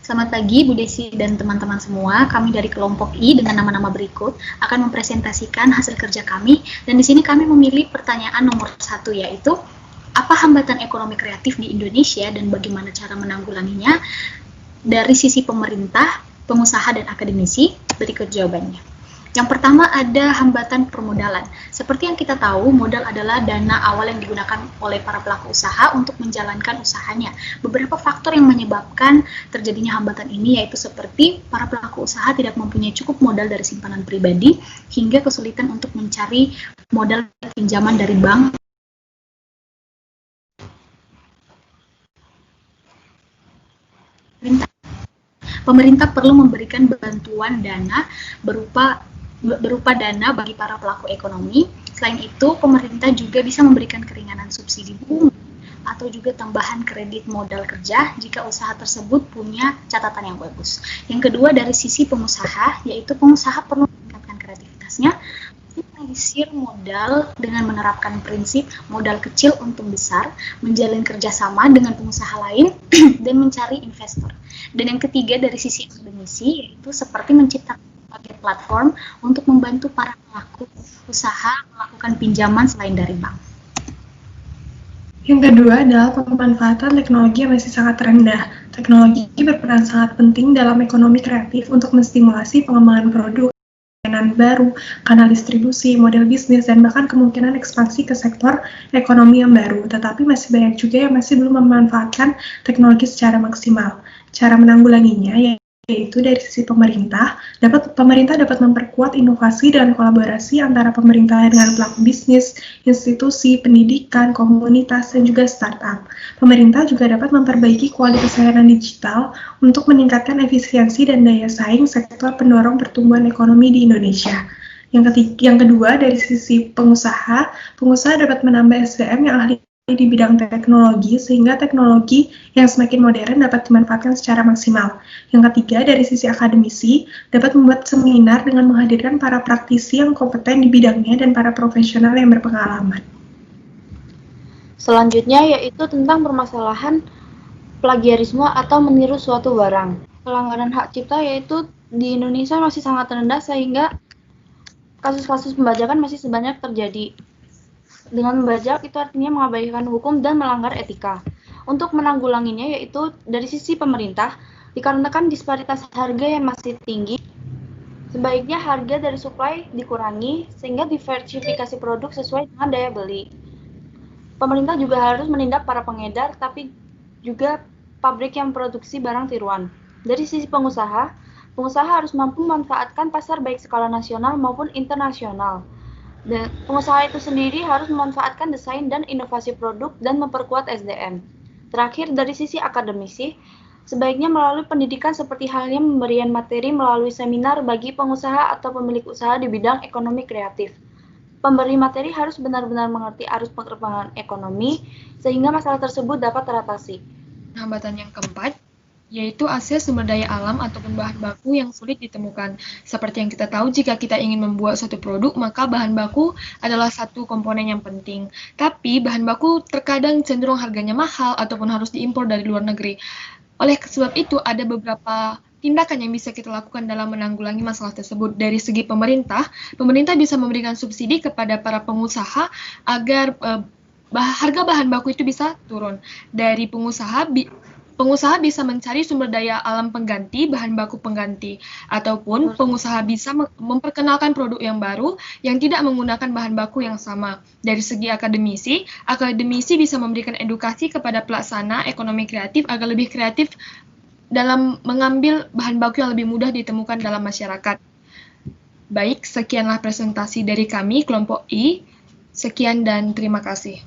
Selamat pagi Bu Desi dan teman-teman semua. Kami dari kelompok I dengan nama-nama berikut akan mempresentasikan hasil kerja kami. Dan di sini kami memilih pertanyaan nomor 1, yaitu apa hambatan ekonomi kreatif di Indonesia dan bagaimana cara menanggulanginya dari sisi pemerintah, pengusaha, dan akademisi. Berikut jawabannya. Yang pertama ada hambatan permodalan. Seperti yang kita tahu, modal adalah dana awal yang digunakan oleh para pelaku usaha untuk menjalankan usahanya. Beberapa faktor yang menyebabkan terjadinya hambatan ini yaitu seperti para pelaku usaha tidak mempunyai cukup modal dari simpanan pribadi hingga kesulitan untuk mencari modal pinjaman dari bank. Pemerintah perlu memberikan bantuan dana berupa dana bagi para pelaku ekonomi. Selain itu, pemerintah juga bisa memberikan keringanan subsidi bunga atau juga tambahan kredit modal kerja jika usaha tersebut punya catatan yang bagus. Yang kedua, dari sisi pengusaha, yaitu pengusaha perlu meningkatkan kreativitasnya, menyisir modal dengan menerapkan prinsip modal kecil untung besar, menjalin kerjasama dengan pengusaha lain, dan mencari investor. Dan yang ketiga, dari sisi akademisi, yaitu seperti menciptakan sebagai platform untuk membantu para pelaku usaha melakukan pinjaman selain dari bank. Yang kedua adalah pemanfaatan teknologi yang masih sangat rendah. Teknologi berperan sangat penting dalam ekonomi kreatif untuk menstimulasi pengembangan produk, layanan baru, kanal distribusi, model bisnis, dan bahkan kemungkinan ekspansi ke sektor ekonomi yang baru. Tetapi masih banyak juga yang masih belum memanfaatkan teknologi secara maksimal. Cara menanggulanginya yaitu dari sisi pemerintah dapat memperkuat inovasi dan kolaborasi antara pemerintah dengan pelaku bisnis, institusi, pendidikan, komunitas, dan juga startup. Pemerintah juga dapat memperbaiki kualitas layanan digital untuk meningkatkan efisiensi dan daya saing sektor pendorong pertumbuhan ekonomi di Indonesia. Yang kedua, dari sisi pengusaha dapat menambah SDM yang ahli di bidang teknologi sehingga teknologi yang semakin modern dapat dimanfaatkan secara maksimal. Yang ketiga, dari sisi akademisi dapat membuat seminar dengan menghadirkan para praktisi yang kompeten di bidangnya dan para profesional yang berpengalaman. Selanjutnya yaitu tentang permasalahan plagiarisme atau meniru suatu barang. Pelanggaran hak cipta yaitu di Indonesia masih sangat rendah sehingga kasus-kasus pembajakan masih sebanyak terjadi. Dengan membajak itu artinya mengabaikan hukum dan melanggar etika. Untuk menanggulanginya yaitu dari sisi pemerintah, dikarenakan disparitas harga yang masih tinggi, sebaiknya harga dari supply dikurangi sehingga diversifikasi produk sesuai dengan daya beli. Pemerintah juga harus menindak para pengedar, tapi juga pabrik yang memproduksi barang tiruan. Dari sisi pengusaha harus mampu memanfaatkan pasar baik skala nasional maupun internasional. Dan pengusaha itu sendiri harus memanfaatkan desain dan inovasi produk dan memperkuat SDM. Terakhir, dari sisi akademisi, sebaiknya melalui pendidikan seperti halnya pemberian materi melalui seminar bagi pengusaha atau pemilik usaha di bidang ekonomi kreatif. Pemberi materi harus benar-benar mengerti arus perkembangan ekonomi sehingga masalah tersebut dapat teratasi. Hambatan yang keempat, yaitu akses sumber daya alam ataupun bahan baku yang sulit ditemukan. Seperti yang kita tahu, jika kita ingin membuat suatu produk, maka bahan baku adalah satu komponen yang penting. Tapi bahan baku terkadang cenderung harganya mahal ataupun harus diimpor dari luar negeri. Oleh sebab itu, ada beberapa tindakan yang bisa kita lakukan dalam menanggulangi masalah tersebut. Dari segi pemerintah bisa memberikan subsidi kepada para pengusaha agar harga bahan baku itu bisa turun. Dari pengusaha bisa mencari sumber daya alam pengganti, bahan baku pengganti, ataupun pengusaha bisa memperkenalkan produk yang baru yang tidak menggunakan bahan baku yang sama. Dari segi akademisi bisa memberikan edukasi kepada pelaksana ekonomi kreatif agar lebih kreatif dalam mengambil bahan baku yang lebih mudah ditemukan dalam masyarakat. Baik, sekianlah presentasi dari kami, kelompok I. Sekian dan terima kasih.